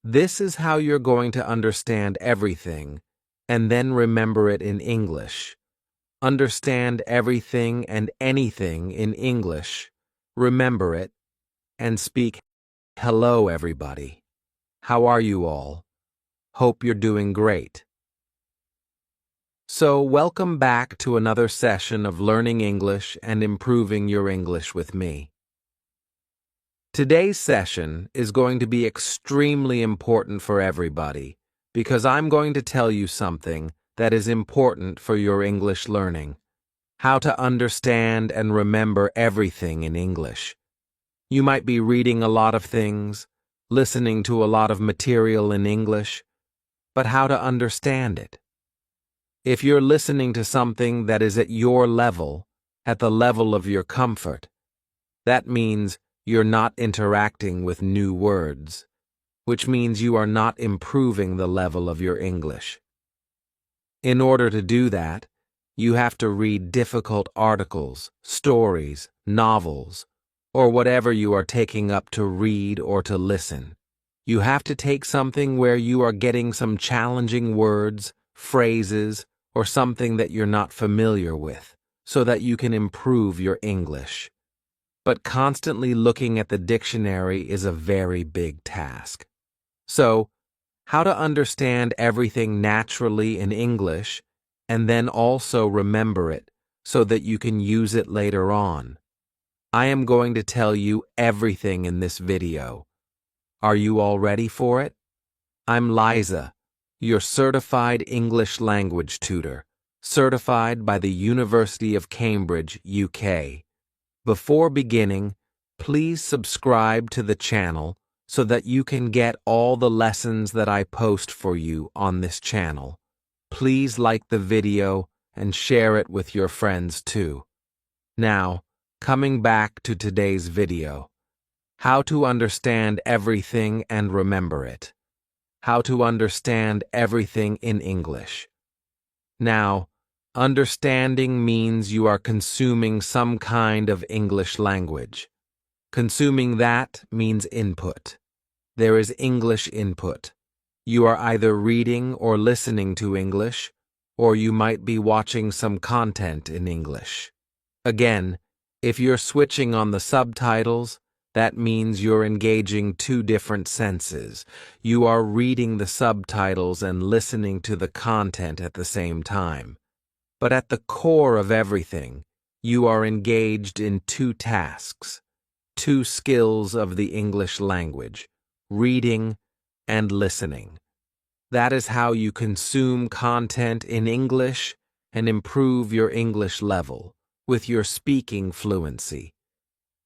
This is how you're going to understand everything and then remember it in English. Understand everything and anything in English, remember it, and speak, "Hello, everybody. How are you all? Hope you're doing great." So, welcome back to another session of learning English and improving your English with me. Today's session is going to be extremely important for everybody because I'm going to tell you something that is important for your English learning: how to understand and remember everything in English. You might be reading a lot of things, listening to a lot of material in English, but how to understand it? If you're listening to something that is at your level, at the level of your comfort, that means you're not interacting with new words, which means you are not improving the level of your English. In order to do that, you have to read difficult articles, stories, novels, or whatever you are taking up to read or to listen. You have to take something where you are getting some challenging words, phrases, or something that you're not familiar with, so that you can improve your English. But constantly looking at the dictionary is a very big task. So, how to understand everything naturally in English and then also remember it so that you can use it later on. I am going to tell you everything in this video. Are you all ready for it? I'm Liza, your certified English language tutor, certified by the University of Cambridge, UK. Before beginning, please subscribe to the channel so that you can get all the lessons that I post for you on this channel. Please like the video and share it with your friends too. Now, coming back to today's video. How to understand everything and remember it. How to understand everything in English. Now, understanding means you are consuming some kind of English language. Consuming that means input. There is English input. You are either reading or listening to English, or you might be watching some content in English. Again, if you're switching on the subtitles, that means you're engaging two different senses. You are reading the subtitles and listening to the content at the same time. But at the core of everything, you are engaged in two tasks, two skills of the English language: reading and listening. That is how you consume content in English and improve your English level with your speaking fluency.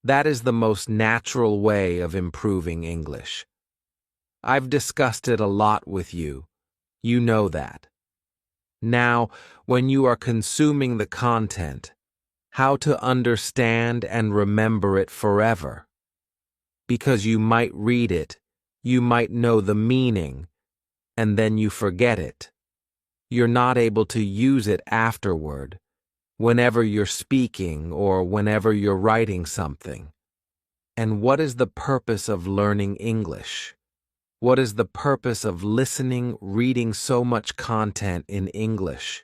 That is the most natural way of improving English. I've discussed it a lot with you. You know that. Now, when you are consuming the content, how to understand and remember it forever. Because you might read it, you might know the meaning, and then you forget it. You're not able to use it afterward, whenever you're speaking or whenever you're writing something. And what is the purpose of learning English? What is the purpose of listening, reading so much content in English?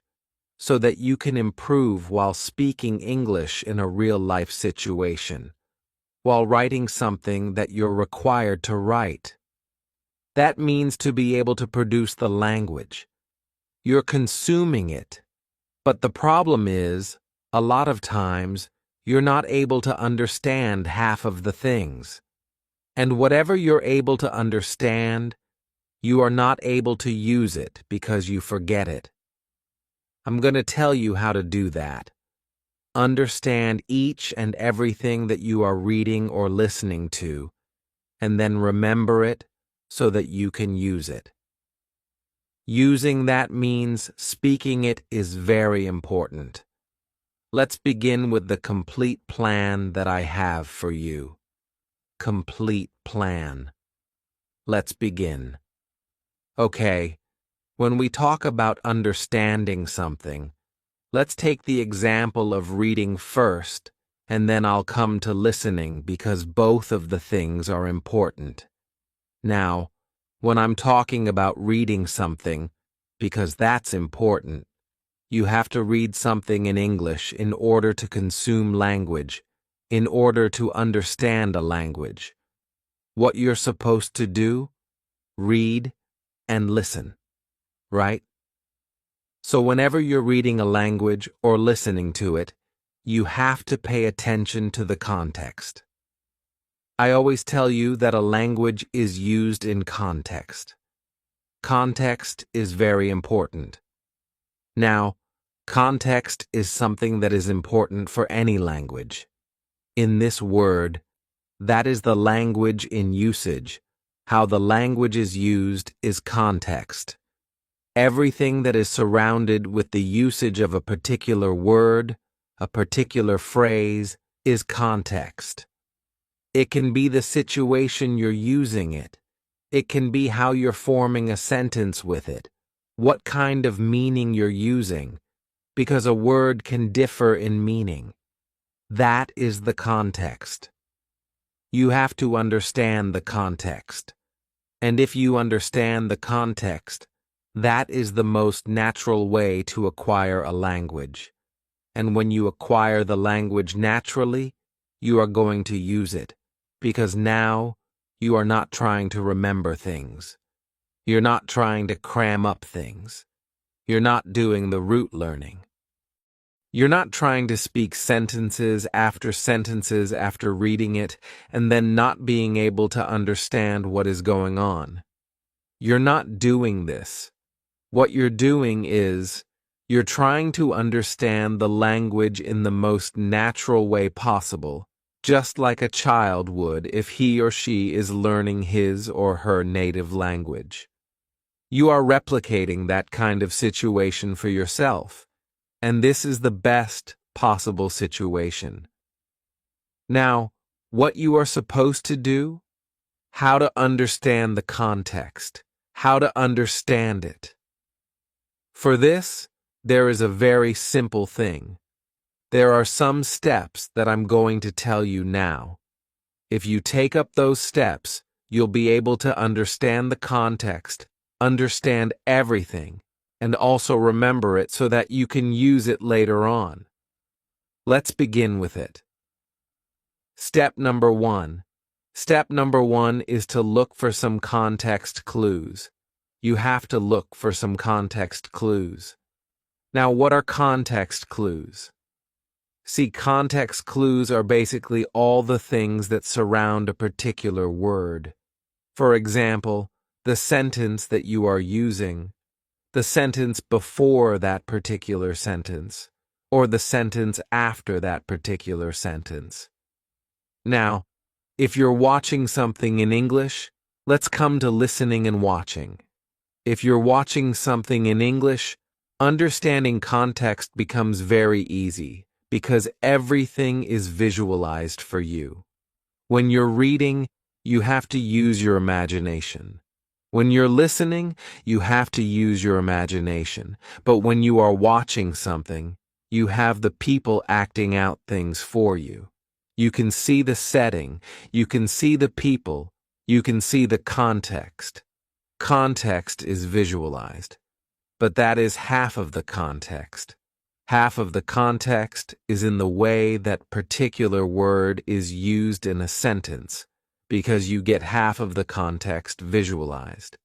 So that you can improve while speaking English in a real-life situation, while writing something that you're required to write. That means to be able to produce the language. You're consuming it. But the problem is, a lot of times, you're not able to understand half of the things. And whatever you're able to understand, you are not able to use it because you forget it. I'm going to tell you how to do that. Understand each and everything that you are reading or listening to, and then remember it so that you can use it. Using that means speaking it is very important. Let's begin with the complete plan that I have for you. Complete plan. Let's begin. Okay, when we talk about understanding something, let's take the example of reading first, and then I'll come to listening because both of the things are important. Now, When I'm talking about reading something, because that's important, you have to read something in English in order to consume language, in order to understand a language. What you're supposed to do? Read and listen, right? So whenever you're reading a language or listening to it, you have to pay attention to the context. I always tell you that a language is used in context. Context is very important. Now, context is something that is important for any language. In this word, that is the language in usage. How the language is used is context. Everything that is surrounded with the usage of a particular word, a particular phrase, is context. It can be the situation you're using it. It can be how you're forming a sentence with it, what kind of meaning you're using, because a word can differ in meaning. That is the context. You have to understand the context. And if you understand the context, that is the most natural way to acquire a language. And when you acquire the language naturally, you are going to use it, because now you are not trying to remember things. You're not trying to cram up things. You're not doing the rote learning. You're not trying to speak sentences after reading it and then not being able to understand what is going on. You're not doing this. What you're doing is, you're trying to understand the language in the most natural way possible, just like a child would if he or she is learning his or her native language. You are replicating that kind of situation for yourself, and this is the best possible situation. Now, what you are supposed to do? How to understand the context, how to understand it. For this, there is a very simple thing. There are some steps that I'm going to tell you now. If you take up those steps, you'll be able to understand the context, understand everything, and also remember it so that you can use it later on. Let's begin with it. Step number 1. Step number 1 is to look for some context clues. You have to look for some context clues. Now, what are context clues? See, context clues are basically all the things that surround a particular word. For example, the sentence that you are using, the sentence before that particular sentence, or the sentence after that particular sentence. Now, if you're watching something in English, let's come to listening and watching. If you're watching something in English, understanding context becomes very easy because everything is visualized for you. When you're reading, you have to use your imagination. When you're listening, you have to use your imagination. But when you are watching something, you have the people acting out things for you. You can see the setting, you can see the people, you can see the context. Context is visualized, but that is half of the context. Half of the context is in the way that particular word is used in a sentence, because you get half of the context visualized.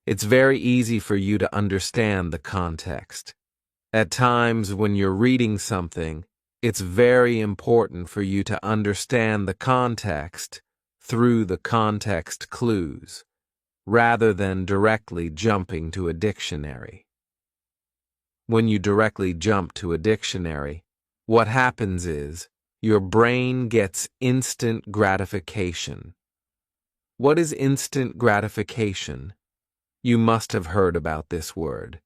It's very easy for you to understand the context. At times when you're reading something, it's very important for you to understand the context through the context clues, rather than directly jumping to a dictionary. When you directly jump to a dictionary, what happens is your brain gets instant gratification. What is instant gratification? You must have heard about this word.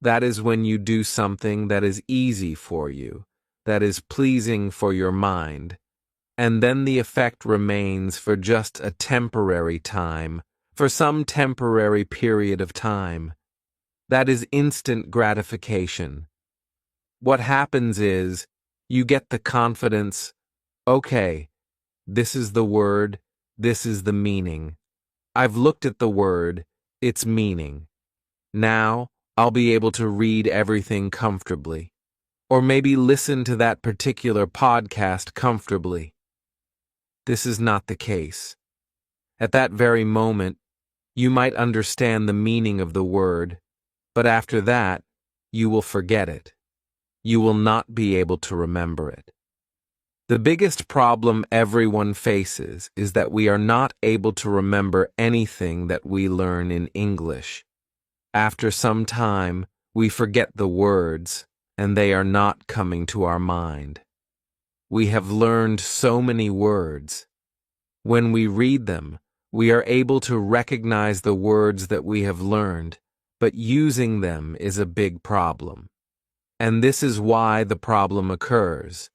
That is when you do something that is easy for you, that is pleasing for your mind, and then the effect remains for just a temporary time, for some temporary period of time. That is instant gratification. What happens is, you get the confidence, okay, this is the word, this is the meaning. I've looked at the word, its meaning. Now, I'll be able to read everything comfortably. Or maybe listen to that particular podcast comfortably. This is not the case. At that very moment, you might understand the meaning of the word, but after that, you will forget it. You will not be able to remember it. The biggest problem everyone faces is that we are not able to remember anything that we learn in English. After some time, we forget the words, and they are not coming to our mind. We have learned so many words. When we read them, we are able to recognize the words that we have learned, but using them is a big problem. And this is why the problem occurs,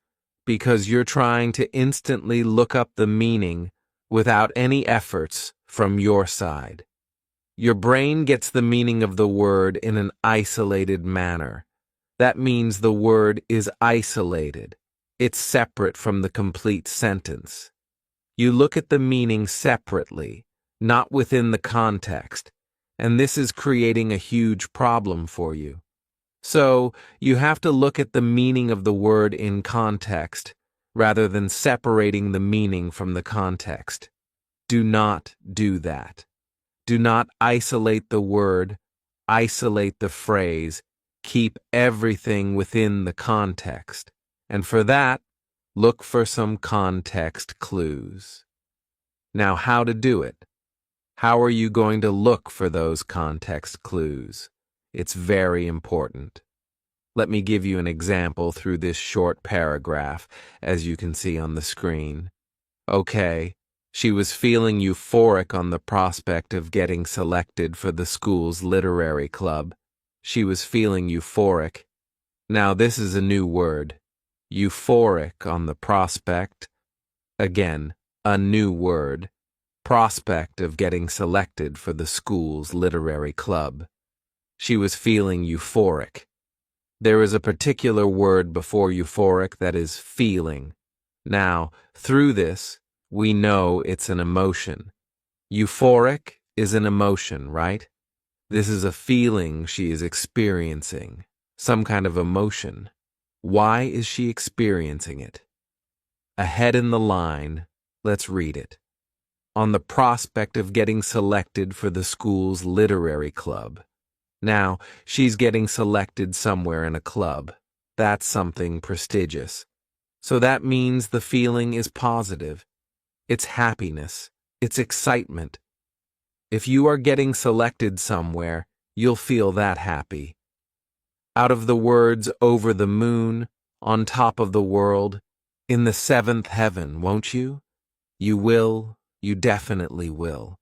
because you're trying to instantly look up the meaning without any efforts from your side. Your brain gets the meaning of the word in an isolated manner. That means the word is isolated. It's separate from the complete sentence. You look at the meaning separately, not within the context, and this is creating a huge problem for you. So, you have to look at the meaning of the word in context, rather than separating the meaning from the context. Do not do that. Do not isolate the word, isolate the phrase, keep everything within the context. And for that, look for some context clues. Now, how to do it? How are you going to look for those context clues? It's very important. Let me give you an example through this short paragraph, as you can see on the screen. Okay, she was feeling euphoric on the prospect of getting selected for the school's literary club. She was feeling euphoric. Now, this is a new word. Euphoric on the prospect. Again, a new word. Prospect of getting selected for the school's literary club. She was feeling euphoric. There is a particular word before euphoric that is feeling. Now, through this, we know it's an emotion. Euphoric is an emotion, right? This is a feeling she is experiencing, some kind of emotion. Why is she experiencing it? Ahead in the line, let's read it. On the prospect of getting selected for the school's literary club. Now, she's getting selected somewhere in a club. That's something prestigious. So that means the feeling is positive. It's happiness. It's excitement. If you are getting selected somewhere, you'll feel that happy. Out of the words over the moon, on top of the world, in the seventh heaven, won't you? You will, you definitely will.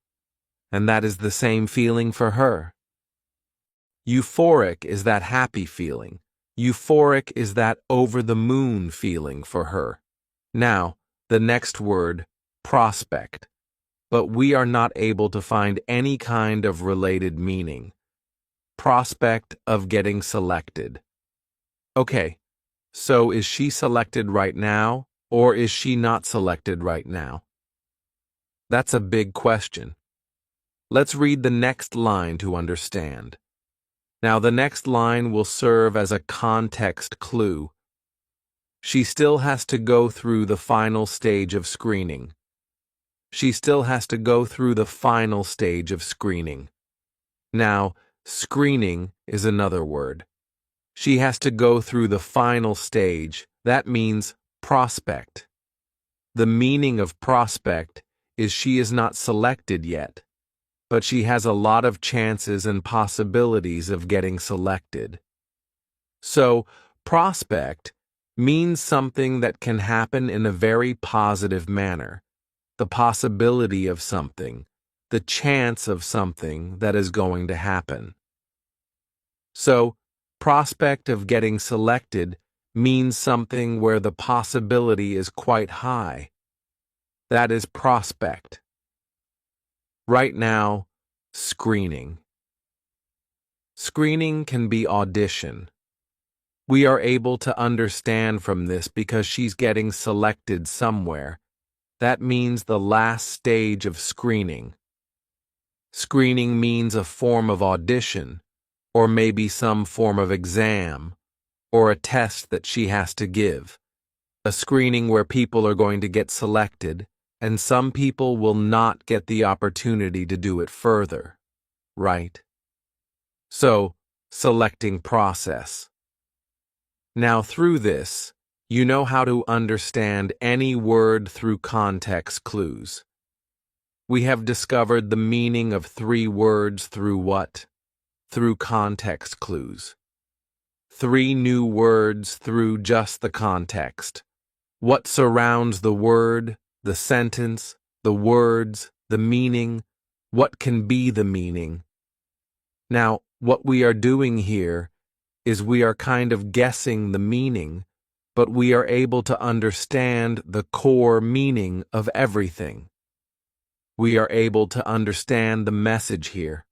And that is the same feeling for her. Euphoric is that happy feeling. Euphoric is that over-the-moon feeling for her. Now, the next word, prospect. But we are not able to find any kind of related meaning. Prospect of getting selected. Okay, so is she selected right now, or is she not selected right now? That's a big question. Let's read the next line to understand. Now, the next line will serve as a context clue. She still has to go through the final stage of screening. She still has to go through the final stage of screening. Now, screening is another word. She has to go through the final stage. That means prospect. The meaning of prospect is she is not selected yet, but she has a lot of chances and possibilities of getting selected. So, prospect means something that can happen in a very positive manner. The possibility of something, the chance of something that is going to happen. So, prospect of getting selected means something where the possibility is quite high. That is prospect. Right now, screening. Screening can be audition. We are able to understand from this because she's getting selected somewhere. That means the last stage of screening. Screening means a form of audition, or maybe some form of exam, or a test that she has to give. A screening where people are going to get selected, and some people will not get the opportunity to do it further, right? So, selecting process. Now through this, you know how to understand any word through context clues. We have discovered the meaning of 3 words through what? Through context clues. 3 new words through just the context. What surrounds the word, the sentence, the words, the meaning, what can be the meaning. Now, what we are doing here is we are kind of guessing the meaning, but we are able to understand the core meaning of everything. We are able to understand the message here.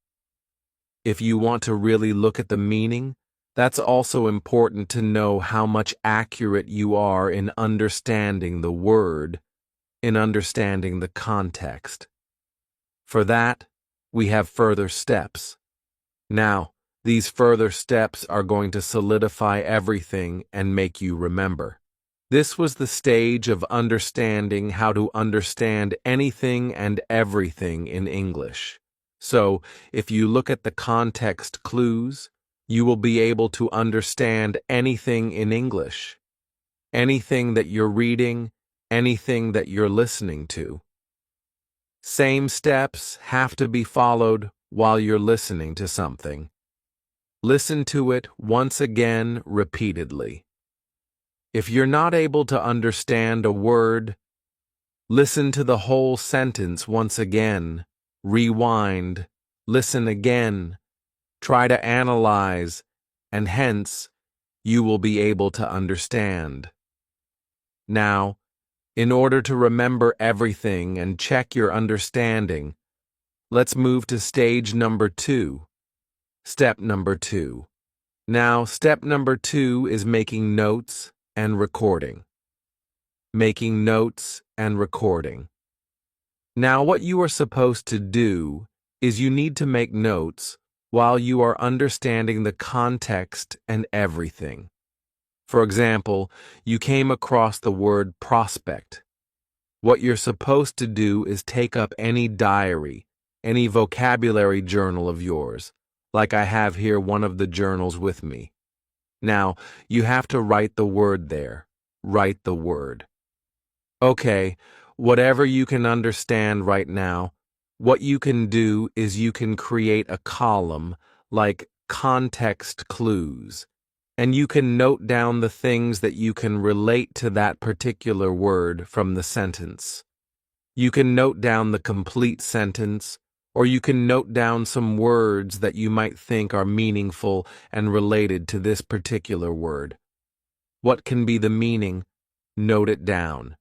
If you want to really look at the meaning, that's also important to know how much accurate you are in understanding the word, in understanding the context. For that, we have further steps. Now, these further steps are going to solidify everything and make you remember. This was the stage of understanding how to understand anything and everything in English. So, if you look at the context clues, you will be able to understand anything in English. Anything that you're reading, anything that you're listening to. Same steps have to be followed while you're listening to something. Listen to it once again repeatedly. If you're not able to understand a word, listen to the whole sentence once again, rewind, listen again, try to analyze, and hence, you will be able to understand. Now, in order to remember everything and check your understanding, let's move to stage number 2. Step number 2. Now, step number 2 is making notes and recording. Making notes and recording. Now, what you are supposed to do is you need to make notes while you are understanding the context and everything. For example, you came across the word prospect. What you're supposed to do is take up any diary, any vocabulary journal of yours, like I have here one of the journals with me. Now, you have to write the word there. Write the word. Okay, whatever you can understand right now, what you can do is you can create a column like context clues, and you can note down the things that you can relate to that particular word from the sentence. You can note down the complete sentence, or you can note down some words that you might think are meaningful and related to this particular word. What can be the meaning? Note it down.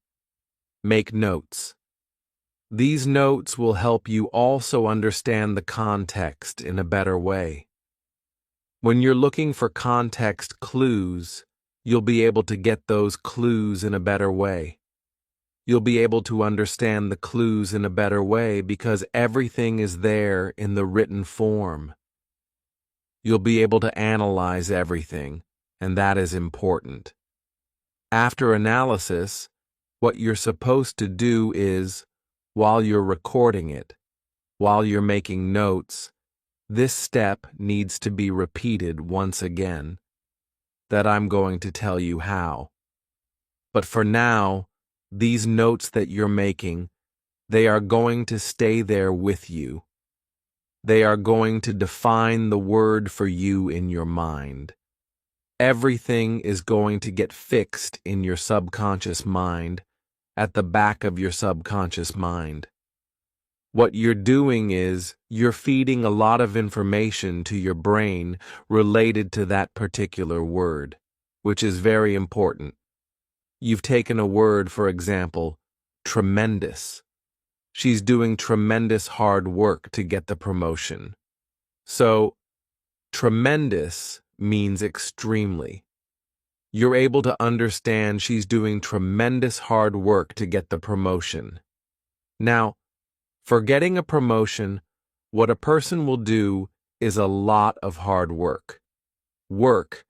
Make notes. These notes will help you also understand the context in a better way. When you're looking for context clues, you'll be able to get those clues in a better way. You'll be able to understand the clues in a better way because everything is there in the written form. You'll be able to analyze everything, and that is important. After analysis, what you're supposed to do is, while you're recording it, while you're making notes, this step needs to be repeated once again, that I'm going to tell you how. But for now, these notes that you're making, they are going to stay there with you. They are going to define the word for you in your mind. Everything is going to get fixed in your subconscious mind, at the back of your subconscious mind. What you're doing is you're feeding a lot of information to your brain related to that particular word, which is very important. You've taken a word, for example, tremendous. She's doing tremendous hard work to get the promotion. So, tremendous means extremely. You're able to understand she's doing tremendous hard work to get the promotion. Now, for getting a promotion, What a person will do is a lot of hard work. Work,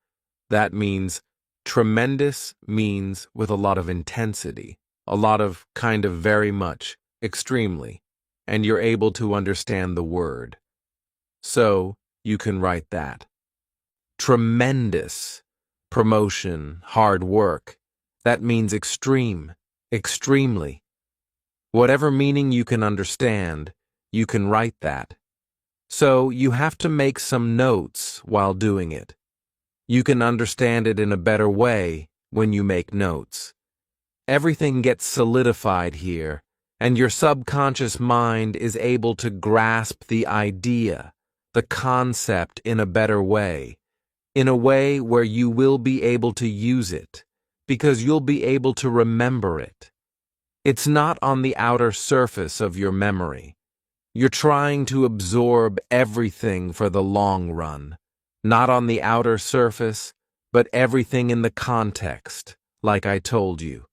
that means tremendous, means with a lot of intensity, a lot of kind of very much, extremely, and you're able to understand the word. So you can write that. Tremendous, promotion, hard work, that means extreme, extremely. Whatever meaning you can understand, you can write that. So you have to make some notes while doing it. You can understand it in a better way when you make notes. Everything gets solidified here, and your subconscious mind is able to grasp the idea, the concept in a better way, in a way where you will be able to use it, because you'll be able to remember it. It's not on the outer surface of your memory. You're trying to absorb everything for the long run, not on the outer surface, but everything in the context, like I told you.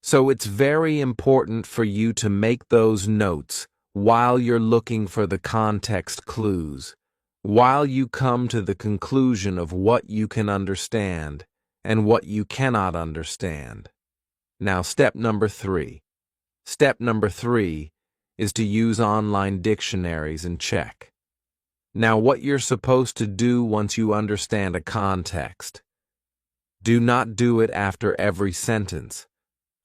So it's very important for you to make those notes while you're looking for the context clues, while you come to the conclusion of what you can understand and what you cannot understand. Now, step number 3. Step number 3 is to use online dictionaries and check. Now, what you're supposed to do once you understand a context. Do not do it after every sentence.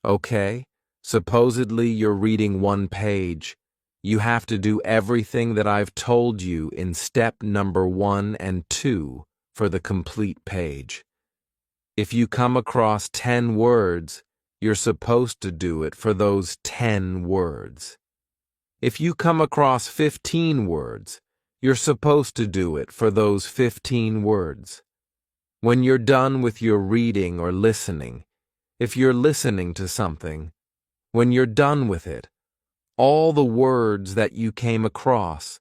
Okay? Supposedly you're reading one page. You have to do everything that I've told you in step number 1 and 2 for the complete page. If you come across 10 words, you're supposed to do it for those 10 words. If you come across 15 words, you're supposed to do it for those 15 words. When you're done with your reading or listening, if you're listening to something, when you're done with it, all the words that you came across,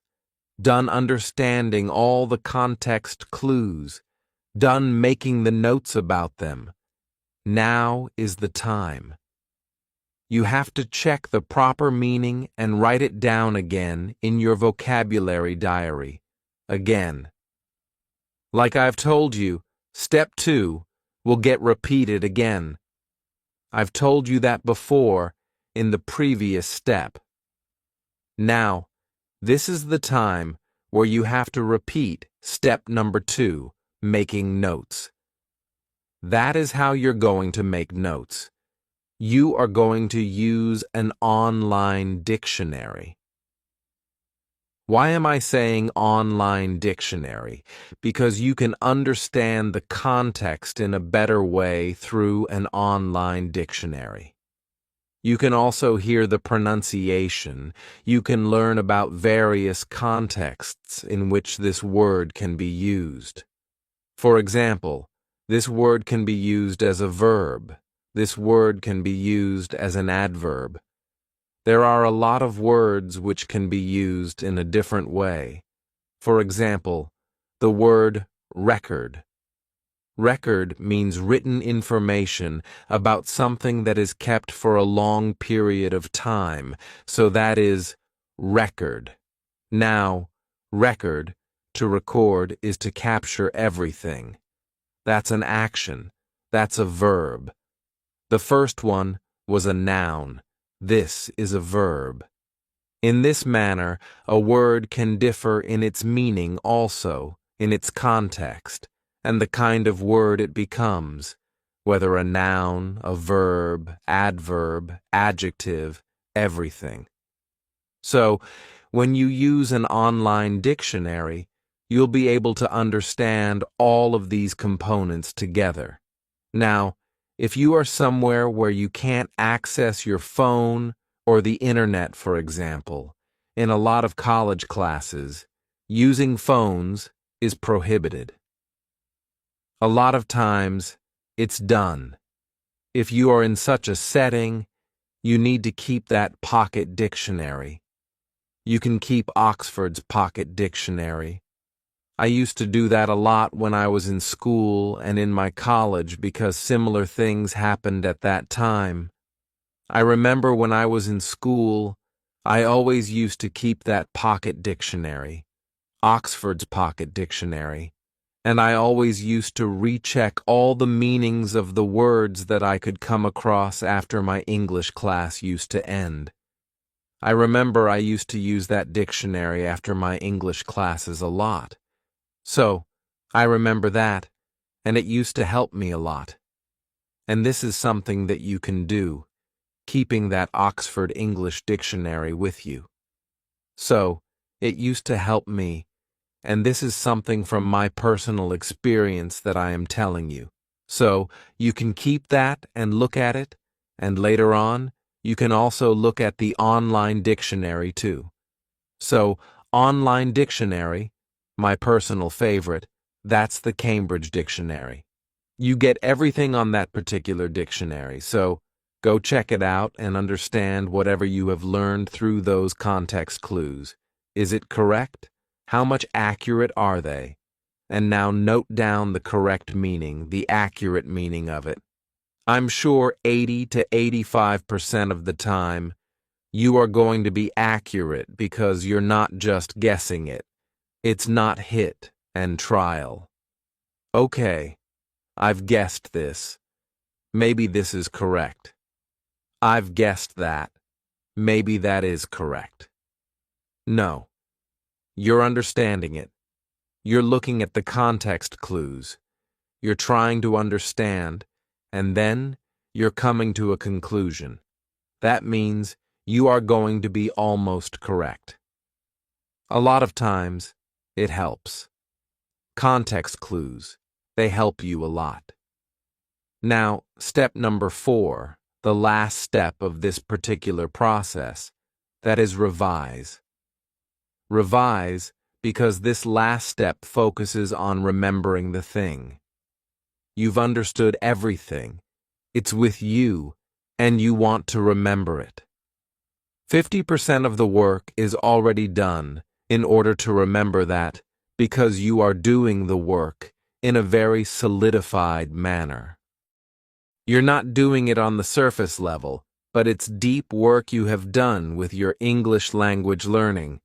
done understanding all the context clues, done making the notes about them, now is the time. You have to check the proper meaning and write it down again in your vocabulary diary. Again. Like I've told you, step 2 will get repeated again. I've told you that before in the previous step. Now, this is the time where you have to repeat step number 2, making notes. That is how you're going to make notes. You are going to use an online dictionary. Why am I saying online dictionary? Because you can understand the context in a better way through an online dictionary. You can also hear the pronunciation. You can learn about various contexts in which this word can be used. For example, this word can be used as a verb. This word can be used as an adverb. There are a lot of words which can be used in a different way. For example, the word record. Record means written information about something that is kept for a long period of time, so that is record. Now, record, to record, is to capture everything. That's an action. That's a verb. The first one was a noun. This is a verb. In this manner, a word can differ in its meaning also, in its context, and the kind of word it becomes, whether a noun, a verb, adverb, adjective, everything. So, when you use an online dictionary, you'll be able to understand all of these components together. Now, if you are somewhere where you can't access your phone or the internet, for example, in a lot of college classes, using phones is prohibited. A lot of times, it's done. If you are in such a setting, you need to keep that pocket dictionary. You can keep Oxford's pocket dictionary. I used to do that a lot when I was in school and in my college because similar things happened at that time. I remember when I was in school, I always used to keep that pocket dictionary, Oxford's Pocket Dictionary, and I always used to recheck all the meanings of the words that I could come across after my English class used to end. I remember I used to use that dictionary after my English classes a lot. So, I remember that, and it used to help me a lot. And this is something that you can do, keeping that Oxford English Dictionary with you. So, it used to help me, and this is something from my personal experience that I am telling you. So, you can keep that and look at it, and later on, you can also look at the online dictionary too. So, online dictionary, my personal favorite, that's the Cambridge Dictionary. You get everything on that particular dictionary, so go check it out and understand whatever you have learned through those context clues. Is it correct? How much accurate are they? And now note down the correct meaning, the accurate meaning of it. I'm sure 80 to 85% of the time, you are going to be accurate because you're not just guessing it. It's not hit and trial. Okay, I've guessed this. Maybe this is correct. I've guessed that. Maybe that is correct. No, you're understanding it. You're looking at the context clues. You're trying to understand, and then you're coming to a conclusion. That means you are going to be almost correct. A lot of times, it helps. Context clues, they help you a lot. Now, step number 4, the last step of this particular process, that is revise. Revise because this last step focuses on remembering the thing. You've understood everything. It's with you, and you want to remember it. 50% of the work is already done in order to remember that because you are doing the work in a very solidified manner. You're not doing it on the surface level, but it's deep work you have done with your English language learning.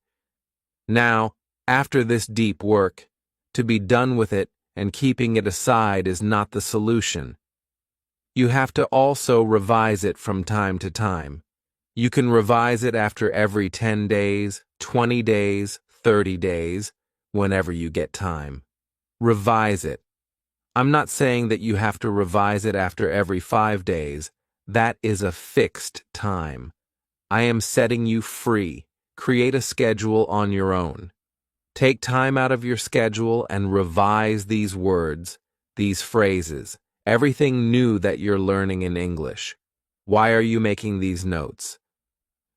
Now, after this deep work, to be done with it and keeping it aside is not the solution. You have to also revise it from time to time. You can revise it after every 10 days, 20 days, 30 days, whenever you get time. Revise it. I'm not saying that you have to revise it after every 5 days. That is a fixed time. I am setting you free. Create a schedule on your own. Take time out of your schedule and revise these words, these phrases, everything new that you're learning in English. Why are you making these notes?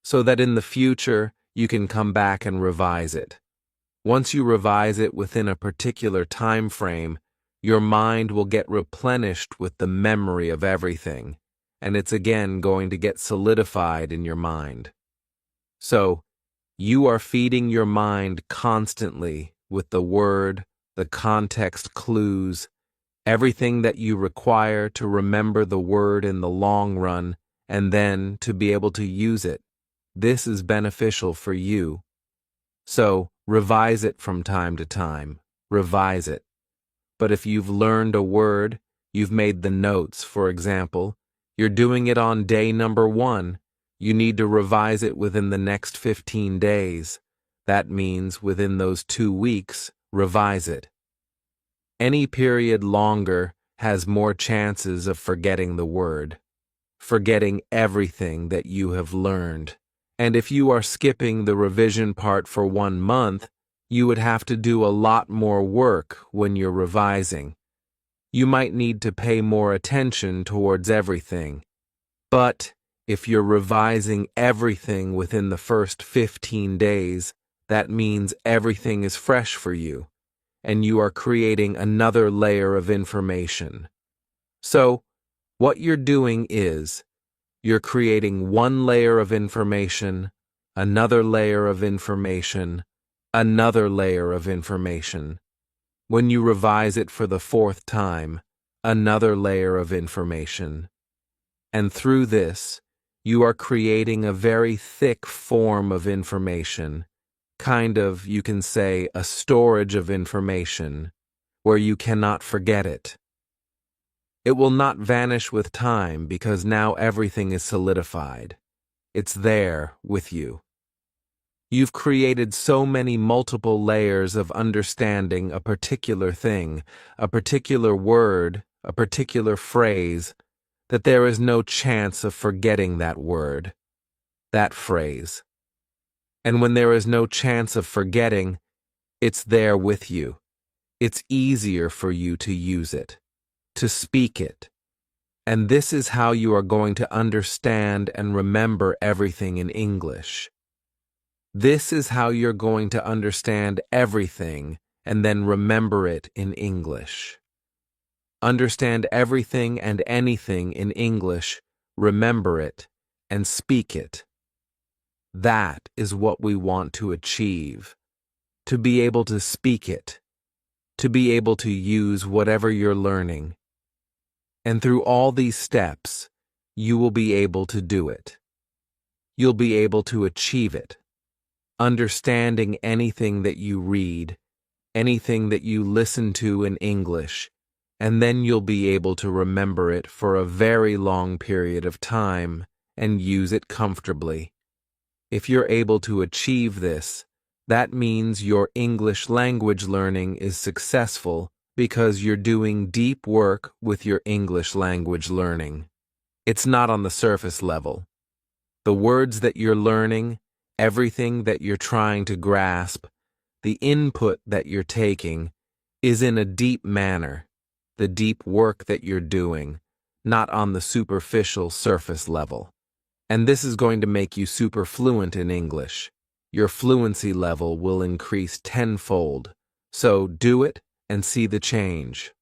So that in the future, you can come back and revise it. Once you revise it within a particular time frame, your mind will get replenished with the memory of everything, and it's again going to get solidified in your mind. So, you are feeding your mind constantly with the word, the context clues, everything that you require to remember the word in the long run and then to be able to use it. This is beneficial for you. So, revise it from time to time. Revise it. But if you've learned a word, you've made the notes, for example, you're doing it on day number 1, you need to revise it within the next 15 days. That means within those 2 weeks, revise it. Any period longer has more chances of forgetting the word, forgetting everything that you have learned. And if you are skipping the revision part for 1 month, you would have to do a lot more work when you're revising. You might need to pay more attention towards everything. But if you're revising everything within the first 15 days, that means everything is fresh for you, and you are creating another layer of information. So, what you're doing is, you're creating one layer of information, another layer of information, another layer of information. When you revise it for the 4th time, another layer of information. And through this, You are creating a very thick form of information, kind of, you can say, a storage of information, where you cannot forget it. It will not vanish with time because now everything is solidified. It's there with you. You've created so many multiple layers of understanding a particular thing, a particular word, a particular phrase, that there is no chance of forgetting that word, that phrase. And when there is no chance of forgetting, it's there with you. It's easier for you to use it, to speak it. And this is how you are going to understand and remember everything in English. This is how you're going to understand everything and then remember it in English. Understand everything and anything in English, remember it, and speak it. That is what we want to achieve. To be able to speak it. To be able to use whatever you're learning. And through all these steps, you will be able to do it. You'll be able to achieve it. Understanding anything that you read, anything that you listen to in English, and then you'll be able to remember it for a very long period of time and use it comfortably. If you're able to achieve this, that means your English language learning is successful because you're doing deep work with your English language learning. It's not on the surface level. The words that you're learning, everything that you're trying to grasp, the input that you're taking, is in a deep manner, the deep work that you're doing, not on the superficial surface level. And this is going to make you super fluent in English. Your fluency level will increase tenfold. So do it and see the change.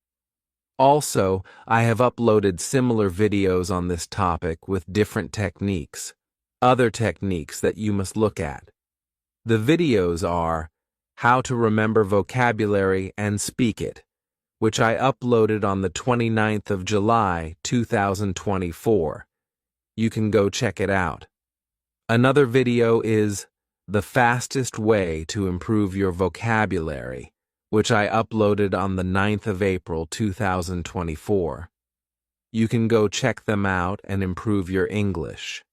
Also, I have uploaded similar videos on this topic with different techniques, other techniques that you must look at. The videos are How to Remember Vocabulary and Speak It, which I uploaded on the 29th of July, 2024. You can go check it out. Another video is The Fastest Way to Improve Your Vocabulary, which I uploaded on the 9th of April, 2024. You can go check them out and improve your English.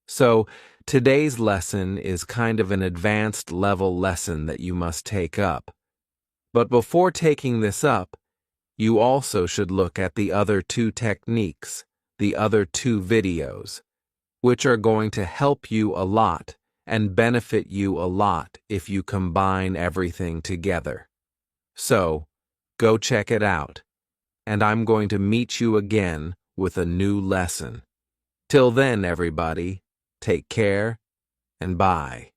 So, today's lesson is kind of an advanced level lesson that you must take up. But before taking this up, you also should look at the other two techniques, the other two videos, which are going to help you a lot and benefit you a lot if you combine everything together. So, go check it out, and I'm going to meet you again with a new lesson. Till then, everybody, take care and bye.